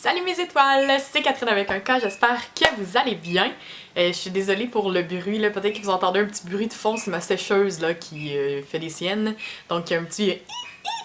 Salut mes étoiles, c'est Catherine avec un K, j'espère que vous allez bien. Je suis désolée pour le bruit, peut-être que vous entendez un petit bruit de fond, c'est ma sécheuse là, qui fait des siennes. Donc il y a un petit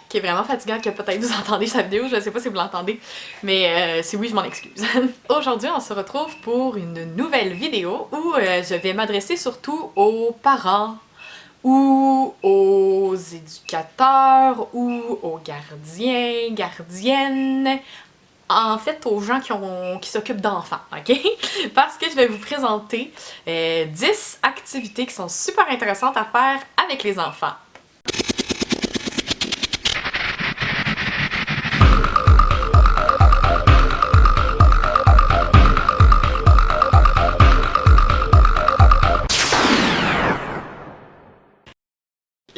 qui est vraiment fatigant que peut-être vous entendez sa vidéo, je sais pas si vous l'entendez, mais si oui, je m'en excuse. Aujourd'hui, on se retrouve pour une nouvelle vidéo où je vais m'adresser surtout aux parents ou aux éducateurs ou aux gardiens, gardiennes, en fait aux gens qui s'occupent d'enfants, ok? Parce que je vais vous présenter 10 activités qui sont super intéressantes à faire avec les enfants.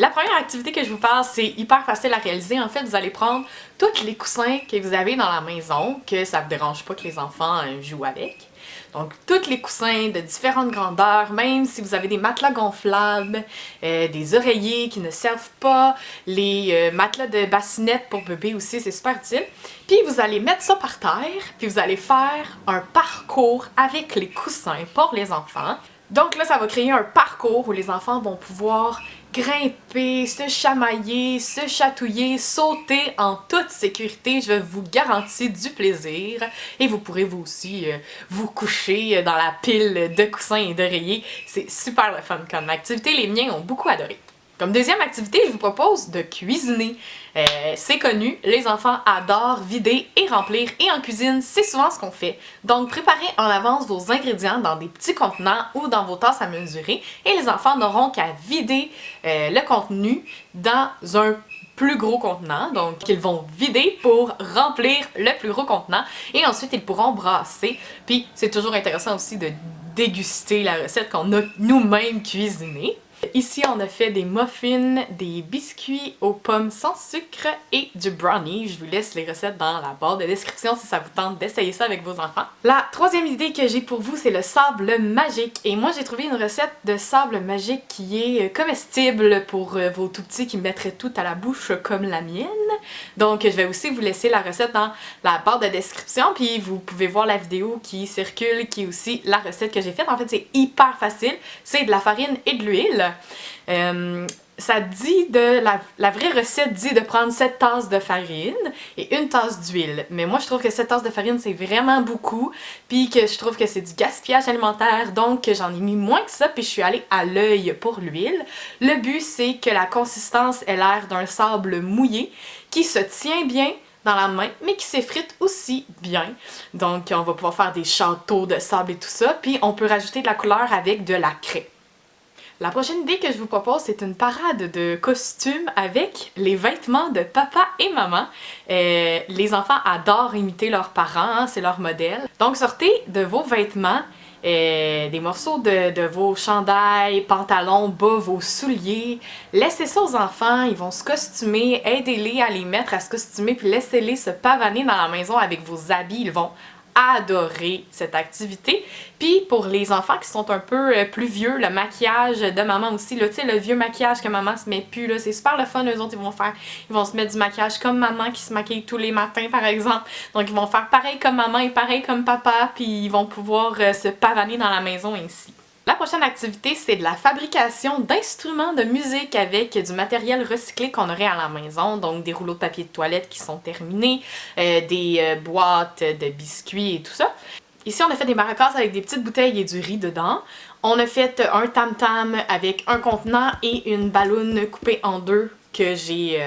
La première activité que je vous parle, c'est hyper facile à réaliser. En fait, vous allez prendre tous les coussins que vous avez dans la maison, que ça ne vous dérange pas que les enfants jouent avec. Donc, tous les coussins de différentes grandeurs, même si vous avez des matelas gonflables, des oreillers qui ne servent pas, les matelas de bassinette pour bébé aussi, c'est super utile. Puis vous allez mettre ça par terre, puis vous allez faire un parcours avec les coussins pour les enfants. Donc là, ça va créer un parcours où les enfants vont pouvoir grimper, se chamailler, se chatouiller, sauter en toute sécurité. Je vous garantis du plaisir. Et vous pourrez vous aussi vous coucher dans la pile de coussins et d'oreillers. C'est super le fun comme activité. Les miens ont beaucoup adoré. Comme deuxième activité, je vous propose de cuisiner. C'est connu, les enfants adorent vider et remplir, et en cuisine, c'est souvent ce qu'on fait. Donc, préparez en avance vos ingrédients dans des petits contenants ou dans vos tasses à mesurer, et les enfants n'auront qu'à vider le contenu dans un plus gros contenant, donc ils vont vider pour remplir le plus gros contenant, et ensuite ils pourront brasser. Puis c'est toujours intéressant aussi de déguster la recette qu'on a nous-mêmes cuisinée. Ici, on a fait des muffins, des biscuits aux pommes sans sucre et du brownie. Je vous laisse les recettes dans la barre de description si ça vous tente d'essayer ça avec vos enfants. La troisième idée que j'ai pour vous, c'est le sable magique. Et moi, j'ai trouvé une recette de sable magique qui est comestible pour vos tout-petits qui mettraient tout à la bouche comme la mienne. Donc, je vais aussi vous laisser la recette dans la barre de description. Puis, vous pouvez voir la vidéo qui circule, qui est aussi la recette que j'ai faite. En fait, c'est hyper facile. C'est de la farine et de l'huile. Ça dit la vraie recette dit de prendre 7 tasses de farine et 1 tasse d'huile. Mais moi, je trouve que 7 tasses de farine, c'est vraiment beaucoup. Puis que je trouve que c'est du gaspillage alimentaire. Donc, j'en ai mis moins que ça. Puis je suis allée à l'œil pour l'huile. Le but, c'est que la consistance ait l'air d'un sable mouillé qui se tient bien dans la main, mais qui s'effrite aussi bien. Donc, on va pouvoir faire des châteaux de sable et tout ça. Puis, on peut rajouter de la couleur avec de la craie. La prochaine idée que je vous propose, c'est une parade de costumes avec les vêtements de papa et maman. Les enfants adorent imiter leurs parents, c'est leur modèle. Donc sortez de vos vêtements, des morceaux de vos chandails, pantalons, bas, vos souliers. Laissez ça aux enfants, ils vont se costumer, aidez-les à les mettre à se costumer, puis laissez-les se pavaner dans la maison avec vos habits, ils vont adorer cette activité. Puis pour les enfants qui sont un peu plus vieux, le maquillage de maman aussi, tu sais, le vieux maquillage que maman se met plus, là, c'est super le fun, eux autres, ils vont se mettre du maquillage comme maman qui se maquille tous les matins, par exemple. Donc ils vont faire pareil comme maman et pareil comme papa, puis ils vont pouvoir se pavaner dans la maison ainsi. La prochaine activité, c'est de la fabrication d'instruments de musique avec du matériel recyclé qu'on aurait à la maison, donc des rouleaux de papier de toilette qui sont terminés, des boîtes de biscuits et tout ça. Ici, on a fait des maracas avec des petites bouteilles et du riz dedans. On a fait un tam-tam avec un contenant et une balloune coupée en deux que j'ai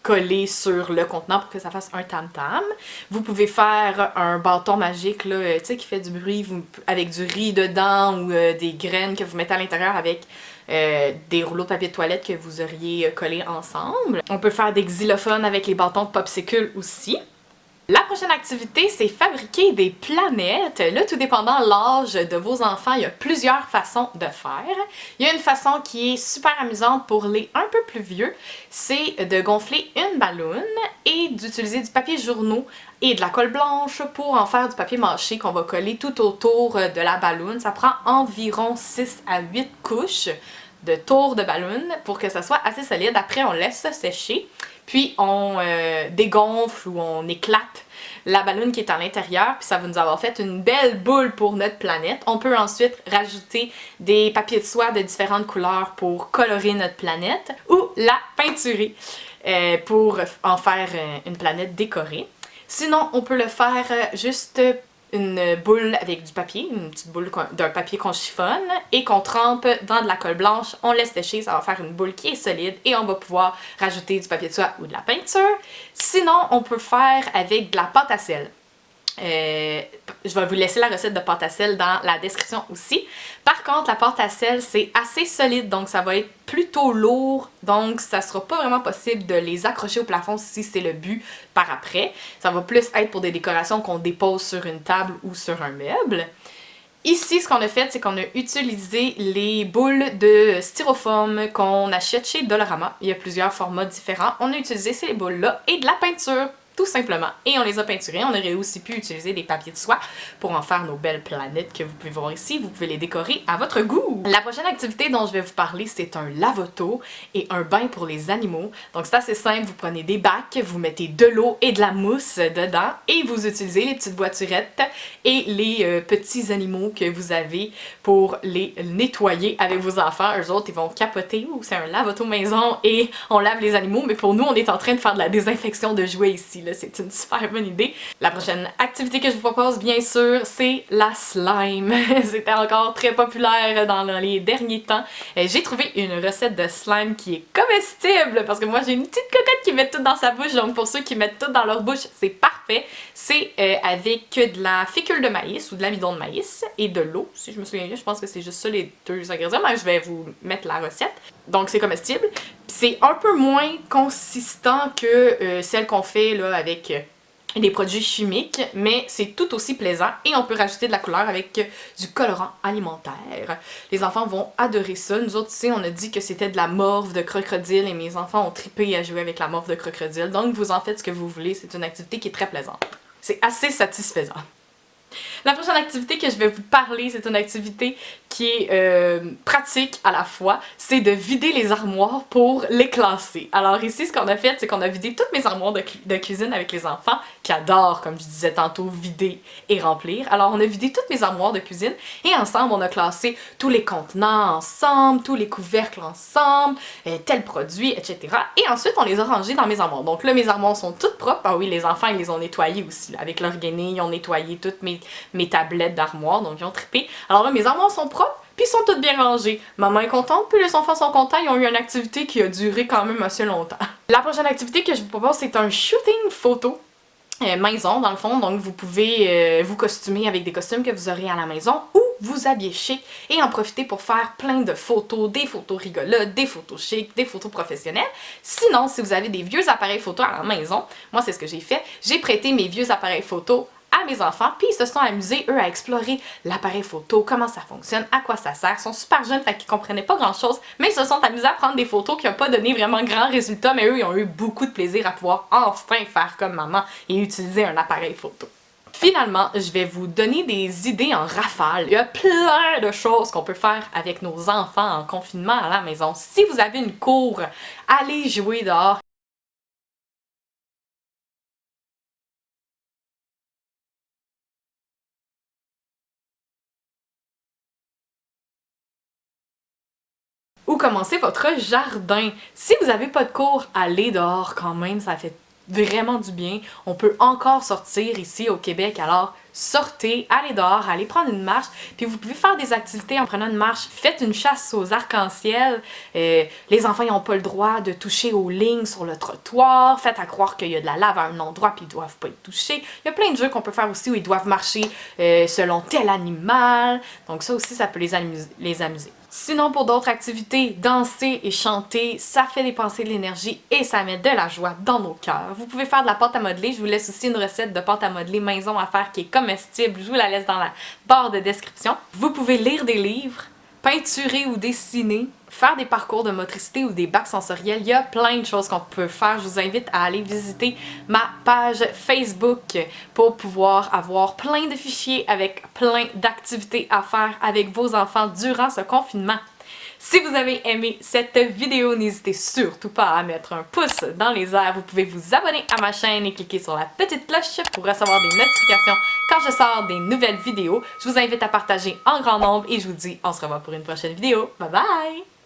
collé sur le contenant pour que ça fasse un tam-tam. Vous pouvez faire un bâton magique là, tu sais, qui fait du bruit avec du riz dedans ou des graines que vous mettez à l'intérieur avec des rouleaux de papier de toilette que vous auriez collés ensemble. On peut faire des xylophones avec les bâtons de popsicle aussi. La prochaine activité, c'est fabriquer des planètes. Là, tout dépendant de l'âge de vos enfants, il y a plusieurs façons de faire. Il y a une façon qui est super amusante pour les un peu plus vieux, c'est de gonfler une balloune et d'utiliser du papier journaux et de la colle blanche pour en faire du papier mâché qu'on va coller tout autour de la balloune. Ça prend environ 6 à 8 couches de tours de balloune pour que ça soit assez solide. Après, on laisse ça sécher. puis on dégonfle ou on éclate la balloune qui est à l'intérieur, puis ça va nous avoir fait une belle boule pour notre planète. On peut ensuite rajouter des papiers de soie de différentes couleurs pour colorer notre planète ou la peinturer pour en faire une planète décorée. Sinon, on peut le faire juste une boule avec du papier, une petite boule d'un papier qu'on chiffonne et qu'on trempe dans de la colle blanche. On laisse sécher, ça va faire une boule qui est solide et on va pouvoir rajouter du papier de soie ou de la peinture. Sinon, on peut faire avec de la pâte à sel. Je vais vous laisser la recette de pâte à sel dans la description aussi. Par contre, la pâte à sel, c'est assez solide, donc ça va être plutôt lourd, donc ça sera pas vraiment possible de les accrocher au plafond si c'est le but par après. Ça va plus être pour des décorations qu'on dépose sur une table ou sur un meuble. Ici, ce qu'on a fait, c'est qu'on a utilisé les boules de styrofoam qu'on achète chez Dollarama. Il y a plusieurs formats différents. On a utilisé ces boules-là et de la peinture, tout simplement. Et on les a peinturées. On aurait aussi pu utiliser des papiers de soie pour en faire nos belles planètes que vous pouvez voir ici. Vous pouvez les décorer à votre goût. La prochaine activité dont je vais vous parler, c'est un lavoto et un bain pour les animaux. Donc c'est assez simple. Vous prenez des bacs, vous mettez de l'eau et de la mousse dedans et vous utilisez les petites voiturettes et les petits animaux que vous avez pour les nettoyer avec vos enfants. Eux autres, ils vont capoter. Ouh, c'est un lavoto maison et on lave les animaux. Mais pour nous, on est en train de faire de la désinfection de jouets ici. C'est une super bonne idée. La prochaine activité que je vous propose, bien sûr, c'est la slime. C'était encore très populaire dans les derniers temps. J'ai trouvé une recette de slime qui est comestible parce que moi j'ai une petite cocotte qui met tout dans sa bouche, donc pour ceux qui mettent tout dans leur bouche, c'est parfait. C'est avec de la fécule de maïs ou de l'amidon de maïs et de l'eau, si je me souviens bien. Je pense que c'est juste ça les deux ingrédients, mais je vais vous mettre la recette. Donc c'est comestible. C'est un peu moins consistant que celle qu'on fait là avec des produits chimiques, mais c'est tout aussi plaisant et on peut rajouter de la couleur avec du colorant alimentaire. Les enfants vont adorer ça. Nous autres ici, on a dit que c'était de la morve de crocodile et mes enfants ont trippé à jouer avec la morve de crocodile. Donc vous en faites ce que vous voulez, c'est une activité qui est très plaisante. C'est assez satisfaisant. La prochaine activité que je vais vous parler, c'est une activité qui est pratique à la fois, c'est de vider les armoires pour les classer. Alors ici, ce qu'on a fait, c'est qu'on a vidé toutes mes armoires de cuisine avec les enfants, qui adorent, comme je disais tantôt, vider et remplir. Alors on a vidé toutes mes armoires de cuisine et ensemble, on a classé tous les contenants ensemble, tous les couvercles ensemble, tel produit, etc. Et ensuite, on les a rangés dans mes armoires. Donc là, mes armoires sont toutes propres. Ah oui, les enfants, ils les ont nettoyées aussi. Là. Avec leur guenille, ils ont nettoyé toutes mes tablettes d'armoire, donc ils ont trippé. Alors là, mes armoires sont propres, puis ils sont toutes bien rangées. Maman est contente, puis les enfants sont contents, ils ont eu une activité qui a duré quand même assez longtemps. La prochaine activité que je vous propose, c'est un shooting photo. Maison dans le fond, donc vous pouvez vous costumer avec des costumes que vous aurez à la maison ou vous habiller chic et en profiter pour faire plein de photos, des photos rigolotes, des photos chic, des photos professionnelles. Sinon, si vous avez des vieux appareils photo à la maison, moi c'est ce que j'ai fait, j'ai prêté mes vieux appareils photo à mes enfants, puis ils se sont amusés, eux, à explorer l'appareil photo, comment ça fonctionne, à quoi ça sert. Ils sont super jeunes, fait qu'ils comprenaient pas grand-chose, mais ils se sont amusés à prendre des photos qui n'ont pas donné vraiment grand résultat, mais eux, ils ont eu beaucoup de plaisir à pouvoir enfin faire comme maman et utiliser un appareil photo. Finalement, je vais vous donner des idées en rafale. Il y a plein de choses qu'on peut faire avec nos enfants en confinement à la maison. Si vous avez une cour, allez jouer dehors. Ou commencer votre jardin. Si vous n'avez pas de cours, allez dehors quand même, ça fait vraiment du bien. On peut encore sortir ici au Québec, alors sortez, allez dehors, allez prendre une marche, puis vous pouvez faire des activités en prenant une marche. Faites une chasse aux arcs-en-ciel. Les enfants n'ont pas le droit de toucher aux lignes sur le trottoir. Faites à croire qu'il y a de la lave à un endroit puis ils doivent pas y toucher. Il y a plein de jeux qu'on peut faire aussi où ils doivent marcher selon tel animal. Donc ça aussi, ça peut les amuser. Sinon, pour d'autres activités, danser et chanter, ça fait dépenser de l'énergie et ça met de la joie dans nos cœurs. Vous pouvez faire de la pâte à modeler. Je vous laisse aussi une recette de pâte à modeler maison à faire qui est comestible. Je vous la laisse dans la barre de description. Vous pouvez lire des livres, peinturer ou dessiner, faire des parcours de motricité ou des bacs sensoriels. Il y a plein de choses qu'on peut faire. Je vous invite à aller visiter ma page Facebook pour pouvoir avoir plein de fichiers avec plein d'activités à faire avec vos enfants durant ce confinement. Si vous avez aimé cette vidéo, n'hésitez surtout pas à mettre un pouce dans les airs. Vous pouvez vous abonner à ma chaîne et cliquer sur la petite cloche pour recevoir des notifications quand je sors des nouvelles vidéos. Je vous invite à partager en grand nombre et je vous dis on se revoit pour une prochaine vidéo. Bye bye!